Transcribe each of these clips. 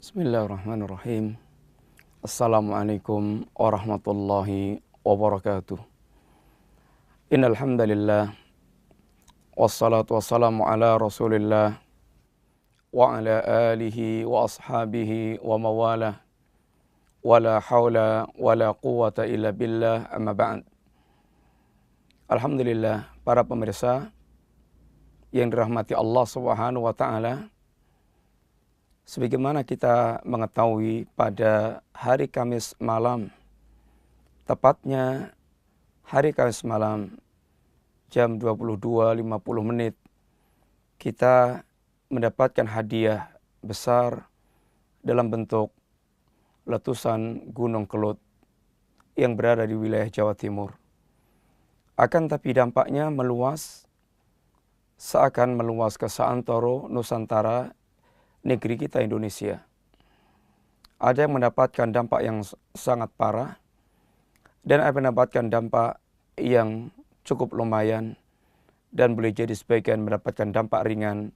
Bismillahirrahmanirrahim. Assalamualaikum warahmatullahi wabarakatuh. Innal hamdalillah wassalatu wassalamu ala Rasulillah wa ala alihi wa ashabihi wa mawalah. Wala haula wala quwata illa billah, amma ba'd. Alhamdulillah, para pemirsa yang dirahmati Allah Subhanahu wa taala. Sebagaimana kita mengetahui pada hari Kamis malam, tepatnya hari Kamis malam jam 22.50, kita mendapatkan hadiah besar dalam bentuk letusan Gunung Kelut yang berada di wilayah Jawa Timur. Akan tapi dampaknya meluas, seakan meluas ke seantero Nusantara, negeri kita Indonesia. Ada yang mendapatkan dampak yang sangat parah, dan ada yang mendapatkan dampak yang cukup lumayan, dan boleh jadi sebagian mendapatkan dampak ringan,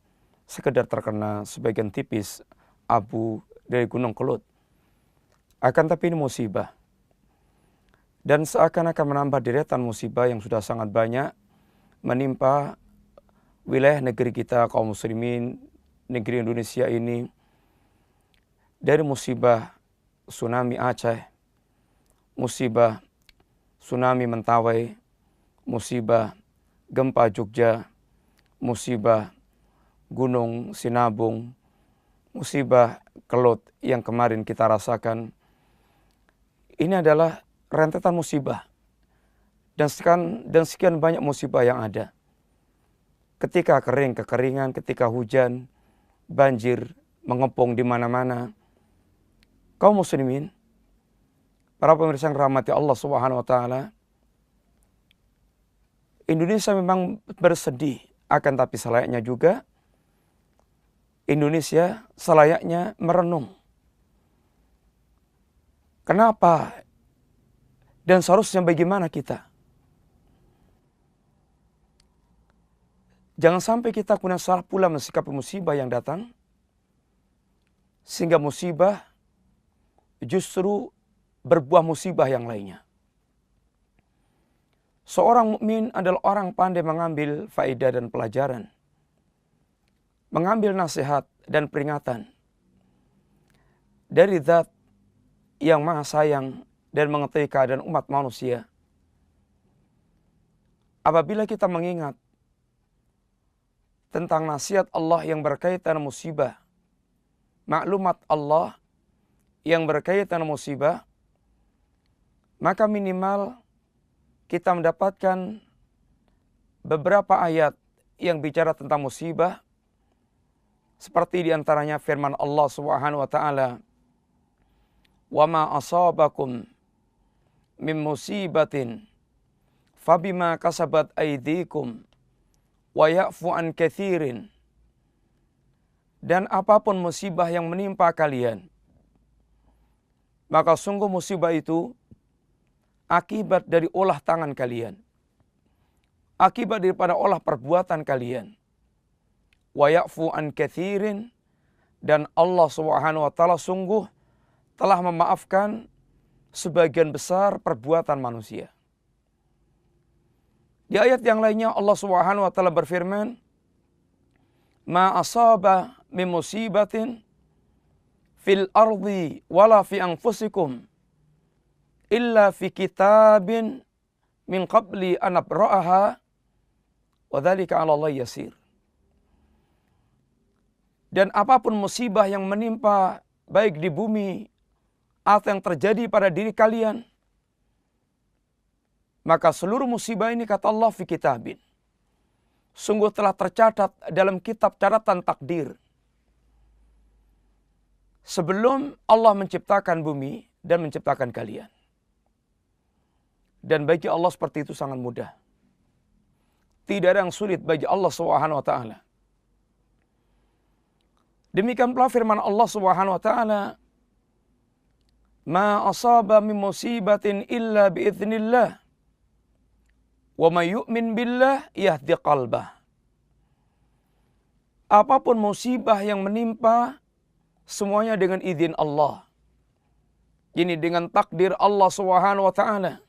sekedar terkena sebagian tipis abu dari Gunung Kelut. Akan tapi ini musibah, dan seakan-akan menambah deretan musibah yang sudah sangat banyak menimpa wilayah negeri kita kaum muslimin, negeri Indonesia ini, dari musibah tsunami Aceh, musibah tsunami Mentawai, musibah gempa Jogja, musibah Gunung Sinabung, musibah Kelut yang kemarin kita rasakan. Ini adalah rentetan musibah dan sekian banyak musibah yang ada. Ketika kering, kekeringan, ketika hujan, banjir mengepung di mana-mana. Kaum muslimin, para pemirsa yang rahmati Allah Subhanahu wa taala, Indonesia memang bersedih, akan tapi selayaknya juga Indonesia selayaknya merenung. Kenapa? Dan seharusnya bagaimana kita? Jangan sampai kita kemudian salah pula mensikapi musibah yang datang, sehingga musibah justru berbuah musibah yang lainnya. Seorang mukmin adalah orang pandai mengambil faedah dan pelajaran, mengambil nasihat dan peringatan dari Zat yang Maha Sayang dan mengetahui keadaan umat manusia. Apabila kita mengingat tentang nasihat Allah yang berkaitan musibah, maklumat Allah yang berkaitan musibah, maka minimal kita mendapatkan beberapa ayat yang bicara tentang musibah, seperti diantaranya firman Allah Subhanahu wa taala, "Wa ma asabakum min musibatin fabima kasabat aydikum wa ya'fu an katsirin." Dan apapun musibah yang menimpa kalian, maka sungguh musibah itu akibat dari olah tangan kalian, akibat daripada olah perbuatan kalian. Wa ya'fu an katsirin, dan Allah Subhanahu wa taala sungguh telah memaafkan sebagian besar perbuatan manusia. Di ayat yang lainnya Allah Subhanahu wa taala berfirman, "Ma asaba min musibatin fil ardi wala fi anfusikum illa fi kitabin min qabli an nabra'aha wa dzalika 'ala Allah yasir." Dan apapun musibah yang menimpa baik di bumi atau yang terjadi pada diri kalian, maka seluruh musibah ini, kata Allah, fi kitabin, sungguh telah tercatat dalam kitab catatan takdir. Sebelum Allah menciptakan bumi dan menciptakan kalian. Dan bagi Allah seperti itu sangat mudah. Tidak ada yang sulit bagi Allah Subhanahu wa taala. Demikian pula firman Allah Subhanahu wa taala, "Ma asaba min musibatin illa biiznillah. Wa may yu'min billah yahdi qalbah." Apapun musibah yang menimpa semuanya dengan izin Allah. Ini dengan takdir Allah Subhanahu wa taala.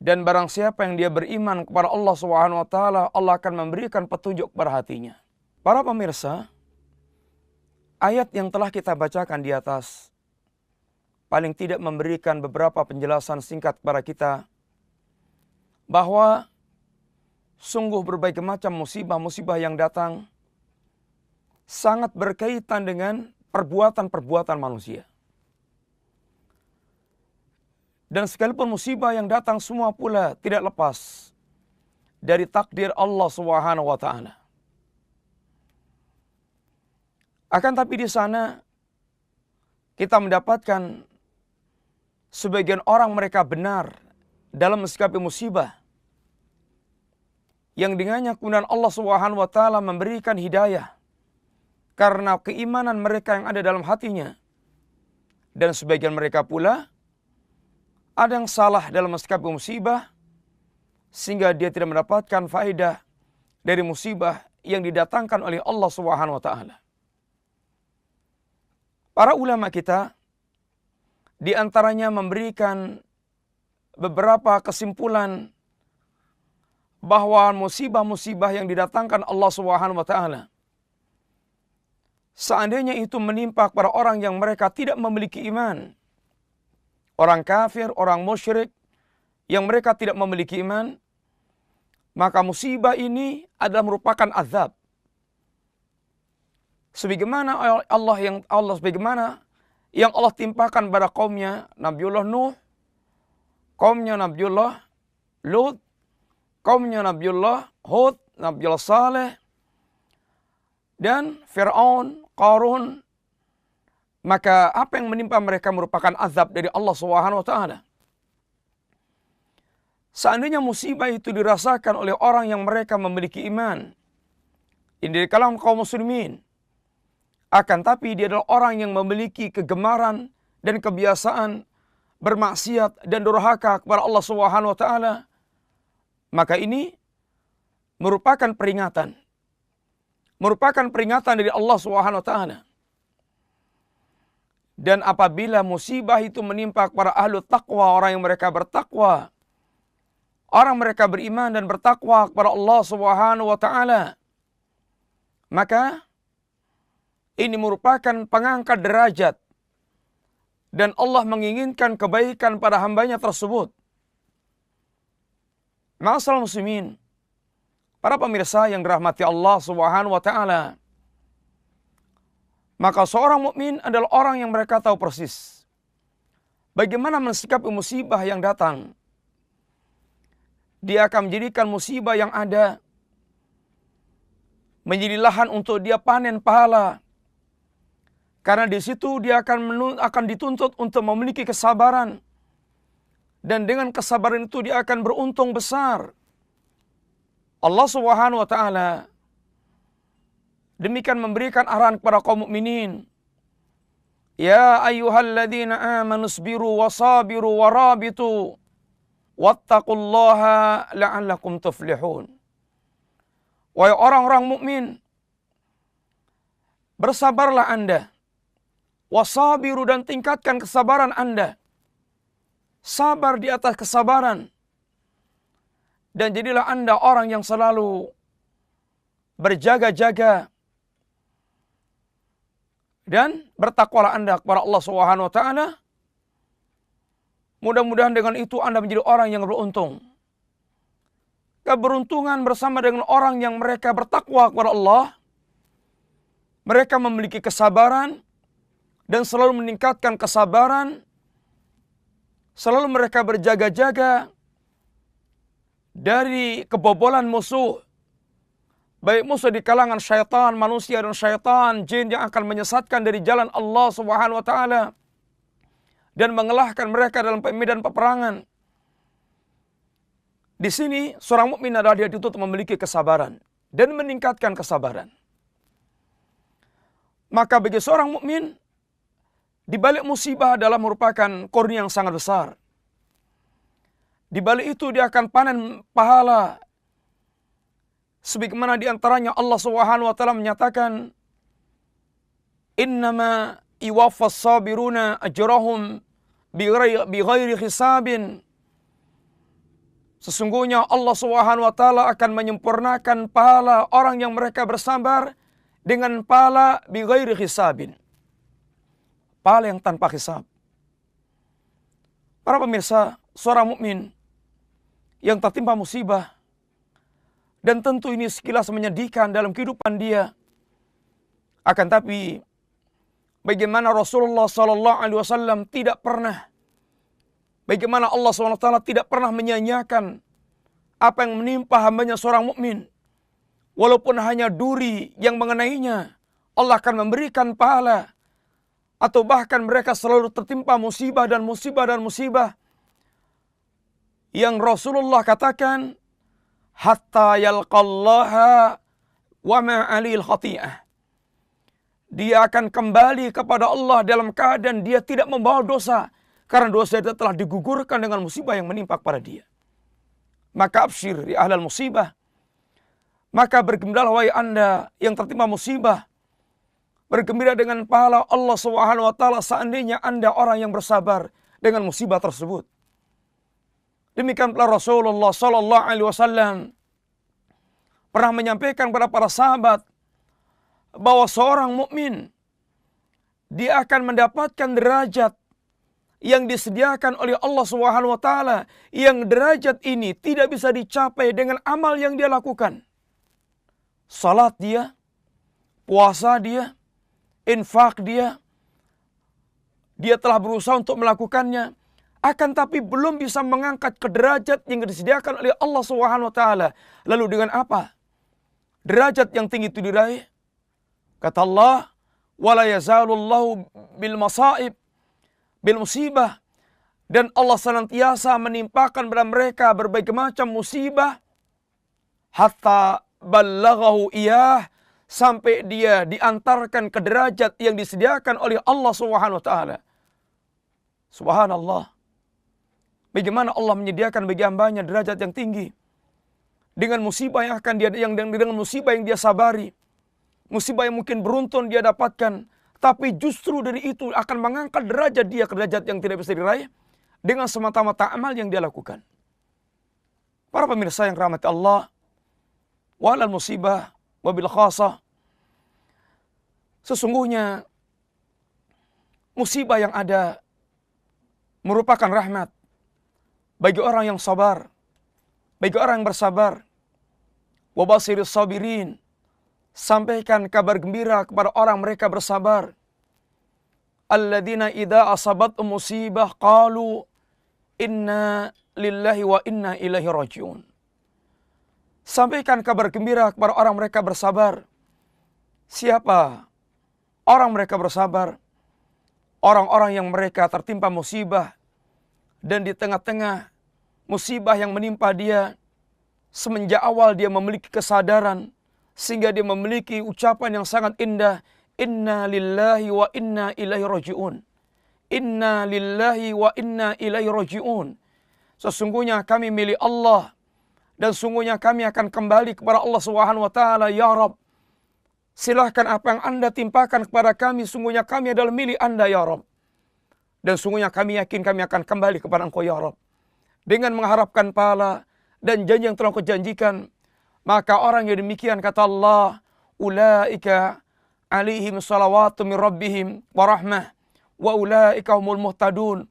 Dan barang siapa yang dia beriman kepada Allah Subhanahu wa taala, Allah akan memberikan petunjuk kepada hatinya. Para pemirsa, ayat yang telah kita bacakan di atas paling tidak memberikan beberapa penjelasan singkat kepada kita bahwa sungguh berbagai macam musibah-musibah yang datang sangat berkaitan dengan perbuatan-perbuatan manusia. Dan sekalipun musibah yang datang semua pula tidak lepas dari takdir Allah Subhanahu wa taala. Akan tapi di sana kita mendapatkan sebagian orang mereka benar dalam mensikapi musibah, yang dengannya kemudian Allah Subhanahu wa taala memberikan hidayah karena keimanan mereka yang ada dalam hatinya. Dan sebagian mereka pula ada yang salah dalam mensikapi musibah sehingga dia tidak mendapatkan faedah dari musibah yang didatangkan oleh Allah Subhanahu wa taala. Para ulama kita di antaranya memberikan beberapa kesimpulan bahwa musibah-musibah yang didatangkan Allah Subhanahu wa taala, seandainya itu menimpa kepada orang yang mereka tidak memiliki iman, orang kafir, orang musyrik yang mereka tidak memiliki iman, maka musibah ini adalah merupakan azab. Sebagaimana sebagaimana yang Allah timpakan pada kaumnya Nabiullah Nuh, kaumnya Nabiullah Lut, kaumnya Nabiullah Hud, Nabiullah Saleh, dan Fir'aun, Qarun. Maka apa yang menimpa mereka merupakan azab dari Allah Subhanahu wa taala. Seandainya musibah itu dirasakan oleh orang yang mereka memiliki iman, ini dari kalangan kaum muslimin, akan tapi dia adalah orang yang memiliki kegemaran dan kebiasaan bermaksiat dan durhaka kepada Allah Subhanahu wa taala, maka ini merupakan peringatan dari Allah Subhanahu wa taala. Dan apabila musibah itu menimpa kepada ahlu taqwa, orang yang mereka bertakwa, orang mereka beriman dan bertakwa kepada Allah Subhanahu wa taala, maka ini merupakan pengangkat derajat dan Allah menginginkan kebaikan pada hambanya tersebut. Ma'asyiral muslimin, para pemirsa yang dirahmati Allah Subhanahu wa taala, maka seorang mukmin adalah orang yang mereka tahu persis bagaimana mensikapi musibah yang datang. Dia akan menjadikan musibah yang ada menjadi lahan untuk dia panen pahala. Karena di situ dia akan dituntut untuk memiliki kesabaran. Dan dengan kesabaran itu dia akan beruntung besar. Allah Subhanahu wa taala demikian memberikan arahan kepada kaum mukminin. Ya ayyuhalladzina amanu sabiru wasabiru warabitu wattaqullaha la'allakum tuflihun. Wahai orang-orang mukmin, bersabarlah Anda. Wasabiru, dan tingkatkan kesabaran Anda. Sabar di atas kesabaran. Dan jadilah Anda orang yang selalu berjaga-jaga. Dan bertakwalah Anda kepada Allah Subhanahu wa taala. Mudah-mudahan dengan itu Anda menjadi orang yang beruntung. Keberuntungan bersama dengan orang yang mereka bertakwa kepada Allah. Mereka memiliki kesabaran dan selalu meningkatkan kesabaran. Selalu mereka berjaga-jaga dari kebobolan musuh. Baik musuh di kalangan syaitan, manusia dan syaitan, jin yang akan menyesatkan dari jalan Allah Subhanahu wa taala dan mengalahkan mereka dalam medan peperangan. Di sini seorang mukmin adalah dia dituntut memiliki kesabaran dan meningkatkan kesabaran. Maka bagi seorang mukmin, di balik musibah adalah merupakan kurnia yang sangat besar. Di balik itu dia akan panen pahala. Sebagaimana di antaranya Allah Subhanahu wa taala menyatakan Innama iwaffas sabiruna ajrahum bighairi hisabin. Sesungguhnya Allah Subhanahu wa taala akan menyempurnakan pahala orang yang mereka bersabar dengan pahala bighairi hisabin. Pahala yang tanpa hisab. Para pemirsa, seorang mukmin yang tertimpa musibah, dan tentu ini sekilas menyedihkan dalam kehidupan dia. Akan tapi bagaimana Rasulullah SAW tidak pernah, bagaimana Allah SWT tidak pernah menyanyiakan apa yang menimpa hambanya seorang mukmin, walaupun hanya duri yang mengenainya, Allah akan memberikan pahala. Atau bahkan mereka selalu tertimpa musibah dan musibah dan musibah, yang Rasulullah katakan, hatta yalqallaha wa ma alil khati'ah. Dia akan kembali kepada Allah dalam keadaan dia tidak membawa dosa, karena dosa itu telah digugurkan dengan musibah yang menimpa kepada dia. Maka absyir ya ahlal musibah, maka bergembiralah wahai Anda yang tertimpa musibah, bergembira dengan pahala Allah Subhanahu wa taala seandainya Anda orang yang bersabar dengan musibah tersebut. Demikian pula Rasulullah sallallahu alaihi wasallam pernah menyampaikan kepada para sahabat bahwa seorang mukmin dia akan mendapatkan derajat yang disediakan oleh Allah Subhanahu wa taala, yang derajat ini tidak bisa dicapai dengan amal yang dia lakukan. Salat dia, puasa dia, infak dia telah berusaha untuk melakukannya, akan tapi belum bisa mengangkat ke derajat yang disediakan oleh Allah Subhanahu wa taala. Lalu dengan apa derajat yang tinggi itu diraih? Kata Allah, wala yazalullahu bil masaib, bil musibah, dan Allah senantiasa menimpakan pada mereka berbagai macam musibah, hatta ballaghahu iyah, sampai dia diantarkan ke derajat yang disediakan oleh Allah Subhanahu wa taala. Subhanallah. Bagaimana Allah menyediakan bagi hambanya derajat yang tinggi dengan musibah yang akan dia dengan musibah yang dia sabari, musibah yang mungkin beruntun dia dapatkan, tapi justru dari itu akan mengangkat derajat dia ke derajat yang tidak bisa diraih dengan semata-mata amal yang dia lakukan. Para pemirsa yang rahmati Allah, walal musibah wabil khasah, sesungguhnya musibah yang ada merupakan rahmat bagi orang yang sabar, bagi orang yang bersabar. Wabashiris sabirin, sampaikan kabar gembira kepada orang mereka bersabar. Alladzina idza asabat musibah qalu inna lillahi wa inna ilaihi rajiun. Sampaikan kabar gembira kepada orang mereka bersabar. Siapa orang mereka bersabar? Orang-orang yang mereka tertimpa musibah, dan di tengah-tengah musibah yang menimpa dia, semenjak awal dia memiliki kesadaran, sehingga dia memiliki ucapan yang sangat indah, inna lillahi wa inna ilaihi rajiun. Inna lillahi wa inna ilaihi rajiun. Sesungguhnya kami milik Allah, dan sungguhnya kami akan kembali kepada Allah Subhanahu wa taala. Ya Rabb, silahkan apa yang Anda timpakan kepada kami, sungguhnya kami adalah milik Anda ya Rabb. Dan sungguhnya kami yakin kami akan kembali kepada Engkau ya Rabb. Dengan mengharapkan pahala dan janji yang telah Engkau janjikan, maka orang yang demikian, kata Allah, ulaika alaihim salawatu min rabbihim wa rahmah wa ulaika humul muhtadun.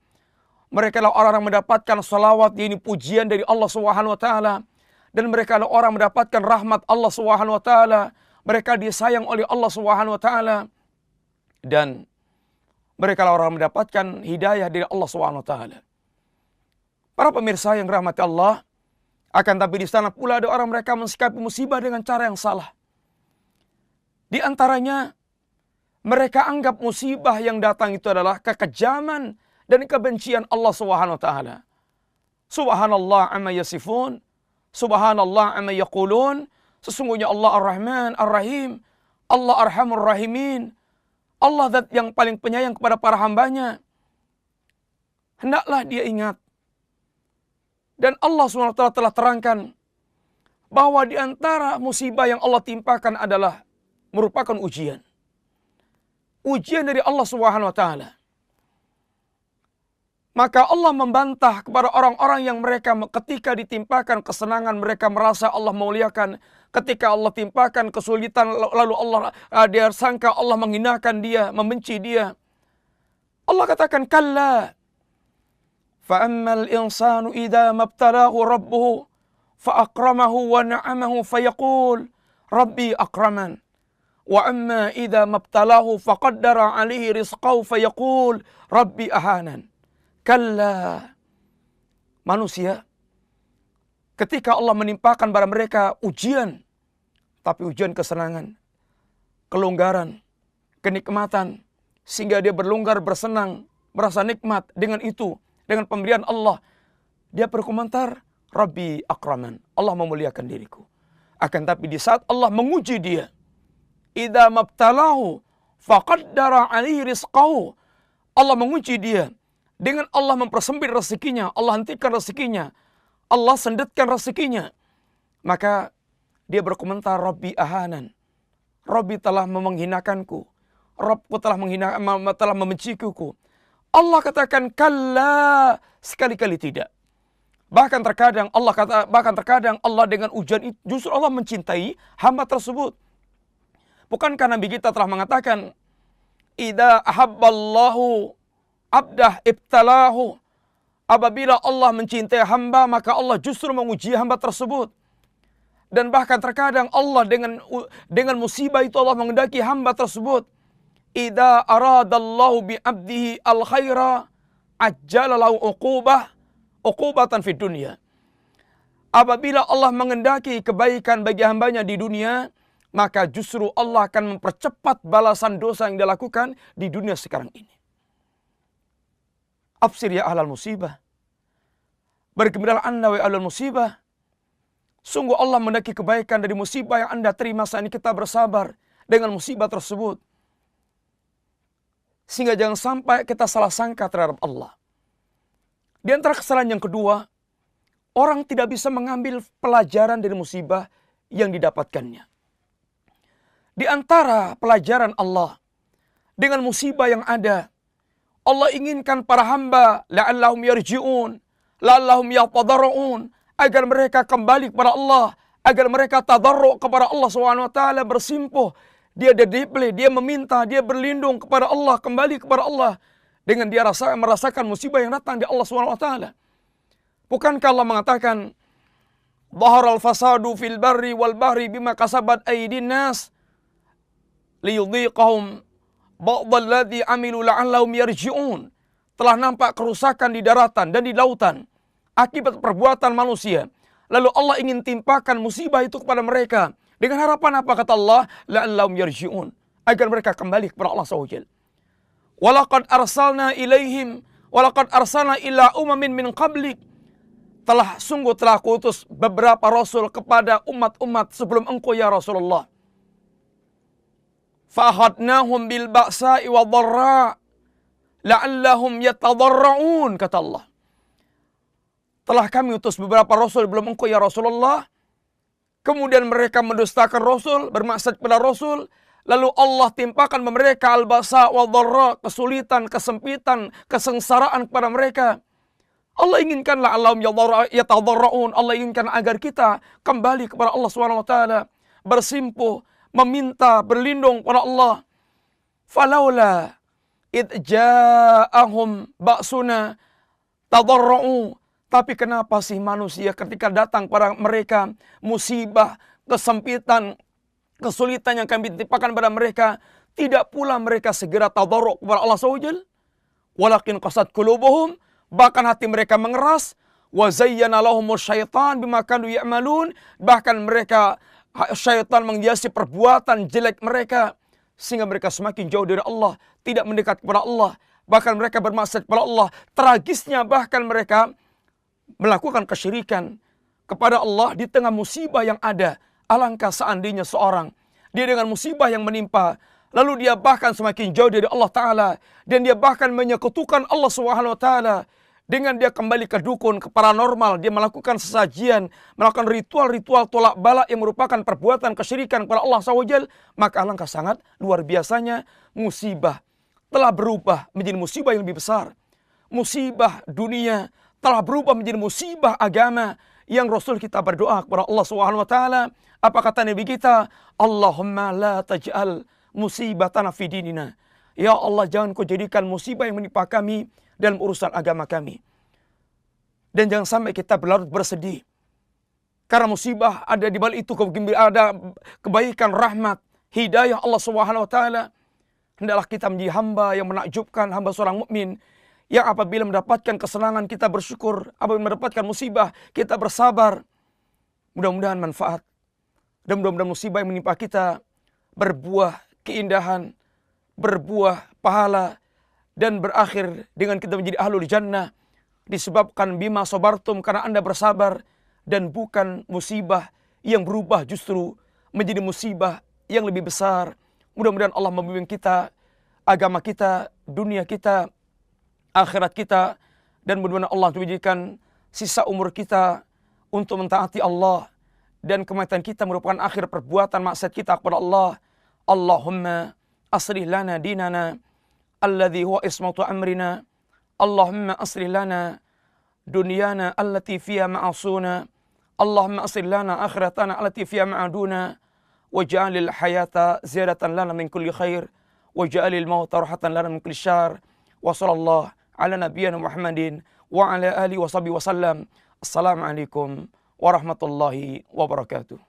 Mereka adalah orang yang mendapatkan salawat, yaitu pujian dari Allah Subhanahu wa taala, dan mereka adalah orang yang mendapatkan rahmat Allah Subhanahu wa taala. Mereka disayang oleh Allah Subhanahu wa taala, dan mereka adalah orang yang mendapatkan hidayah dari Allah Subhanahu wa taala. Para pemirsa yang rahmati Allah, akan tapi di sana pula ada orang mereka mensikapi musibah dengan cara yang salah. Di antaranya, mereka anggap musibah yang datang itu adalah kekejaman dan kebencian Allah Subhanahu wa taala. Subhanallah amma yasifun, subhanallah amma yaqulun. Sesungguhnya Allah Ar-Rahman Ar-Rahim, Allah Arhamur Rahimin, Allah zat yang paling penyayang kepada para hambanya. Hendaklah dia ingat. Dan Allah SWT telah terangkan bahwa di antara musibah yang Allah timpakan adalah merupakan ujian. ujian dari Allah Subhanahu wa taala. Maka Allah membantah kepada orang-orang yang mereka ketika ditimpakan kesenangan mereka merasa Allah memuliakan. Ketika Allah timpakan kesulitan lalu Allah dia sangka Allah menghinakan dia, membenci dia. Allah katakan kalla. Fa'ammal insanu idza mabtalahu rabbuhu fa'akramahu wa na'amahu fayaqul rabbi akraman. Wa amma idza mabtalahu faqaddara 'alaihi rizqahu fayaqul rabbi ahanan. Kalla. Manusia ketika Allah menimpakan pada mereka ujian, tapi ujian kesenangan, kelonggaran, kenikmatan, sehingga dia berlonggar, bersenang, merasa nikmat dengan itu, dengan pemberian Allah. Dia berkomentar, Rabbi akraman, Allah memuliakan diriku. Akan tapi di saat Allah menguji dia, idza mabtalahu faqaddara 'alaihi rizqahu, Allah menguji dia dengan Allah mempersempit rezekinya, Allah hentikan rezekinya, Allah sendetkan rezekinya. Maka dia berkomentar, Rabbi ahanan. Rabbi telah menghinakanku. Rabbku telah membenciku. Allah katakan kalla, sekali-kali tidak. Bahkan terkadang Allah dengan ujian itu justru Allah mencintai hamba tersebut. Bukankah Nabi kita telah mengatakan, idza ahabballahu abdah ibtalahu. Apabila Allah mencintai hamba, maka Allah justru menguji hamba tersebut. Dan bahkan terkadang Allah dengan musibah itu Allah mengendaki hamba tersebut. Idza aradallahu bi abdihi al khaira ajjala lahu uqubatan fid dunya. Apabila Allah mengendaki kebaikan bagi hambanya di dunia, maka justru Allah akan mempercepat balasan dosa yang dilakukan di dunia sekarang ini. Absir ya ahlal musibah. Bergembiralah anda wa ahlal musibah. Sungguh Allah mendaki kebaikan dari musibah yang anda terima saat ini, kita bersabar dengan musibah tersebut. Sehingga jangan sampai kita salah sangka terhadap Allah. Di antara kesalahan yang kedua, orang tidak bisa mengambil pelajaran dari musibah yang didapatkannya. Di antara pelajaran Allah dengan musibah yang ada, Allah inginkan para hamba la'allahum yarji'un, la'allahum yatadarru'un, agar mereka kembali kepada Allah, agar mereka tadarru' kepada Allah SWT, bersimpuh. Dia didibli, dia meminta, dia berlindung kepada Allah, kembali kepada Allah. Dengan dia merasakan musibah yang datang di Allah SWT. Bukankah Allah mengatakan, Dhaharal fasadu fil barri wal bahri bima kasabat aydin nas liyudhiqahum ba'dalladzi amilu la'allahum yarji'un. Telah nampak kerusakan di daratan dan di lautan akibat perbuatan manusia. Lalu Allah ingin timpakan musibah itu kepada mereka. Dengan harapan apa kata Allah? La'allahum yarji'un. Agar mereka kembali kepada Allah SWT. Walaqad arsalna ilaihim, walaqad arsalna ila umamin min qablik. Sungguh telah kuutus beberapa rasul kepada umat-umat sebelum engkau ya Rasulullah. Fahadnahum bil ba'sa'i wa dharra la'allahum yatadarra'un, kata Allah. Telah kami utus beberapa rasul belum engkau ya Rasulullah. Kemudian mereka mendustakan rasul, bermaksud pada rasul. Lalu Allah timpakan mereka al-ba'sa wa dharra, kesulitan, kesempitan, kesengsaraan kepada mereka. Allah inginkan la'allahum yatadarra'un. Allah inginkan agar kita kembali kepada Allah SWT, bersimpuh, meminta, berlindung kepada Allah. Falaula id ja'ahum ba'suna tadarra'u. Tapi kenapa sih manusia ketika datang pada mereka musibah, kesempitan, kesulitan yang kami timpakan pada mereka, tidak pula mereka segera tadarru' kepada Allah SWT. Walakin qasat qulubuhum, bahkan hati mereka mengeras. Wa zayyana lahumus syaitan bima kanu ya'malun, bahkan mereka syaitan menghiasi perbuatan jelek mereka sehingga mereka semakin jauh dari Allah, tidak mendekat kepada Allah, bahkan mereka bermaksiat kepada Allah. Tragisnya bahkan mereka melakukan kesyirikan kepada Allah di tengah musibah yang ada. Alangkah seandainya seorang dia dengan musibah yang menimpa, lalu dia bahkan semakin jauh dari Allah Ta'ala, dan dia bahkan menyekutukan Allah SWT Dengan dia kembali ke dukun, ke paranormal, dia melakukan sesajian, melakukan ritual-ritual tolak balak yang merupakan perbuatan kesyirikan kepada Allah SWT, maka alangkah sangat luar biasanya musibah telah berubah menjadi musibah yang lebih besar. Musibah dunia telah berubah menjadi musibah agama, yang Rasul kita berdoa kepada Allah SWT. Apa kata Nabi kita? Allahumma la taj'al musibatana fi dinina. Ya Allah, jangan kau jadikan musibah yang menimpa kami dalam urusan agama kami. Dan jangan sampai kita berlarut bersedih. Karena musibah ada di balik itu, ada kebaikan, rahmat, hidayah Allah SWT. Hendaklah kita menjadi hamba yang menakjubkan, hamba seorang mukmin yang apabila mendapatkan kesenangan kita bersyukur, apabila mendapatkan musibah kita bersabar. Mudah-mudahan manfaat dan mudah-mudahan musibah yang menimpa kita berbuah keindahan, berbuah pahala, dan berakhir dengan kita menjadi ahlul jannah disebabkan bima sabartum, karena Anda bersabar, dan bukan musibah yang berubah justru menjadi musibah yang lebih besar. Mudah-mudahan Allah membimbing kita, agama kita, dunia kita, akhirat kita, dan mudah-mudahan Allah menjadikan sisa umur kita untuk mentaati Allah, dan kematian kita merupakan akhir perbuatan maksiat kita kepada Allah. Allahumma aslih lana dinana alladhi huwa ismatu amrina. Allahumma aslih lana dunyana allati fiha ma'asuna. Allahumma aslih lana akhiratana allati fiha ma'aduna. Waj'alil hayata ziyadatan lana min kulli khair. Waj'alil mauta rahatan lana min kulli syar. Wa sallallahu ala nabiyyina Muhammadin wa ala alihi wa sahbihi wa sallam. Assalamualaikum warahmatullahi wabarakatuh.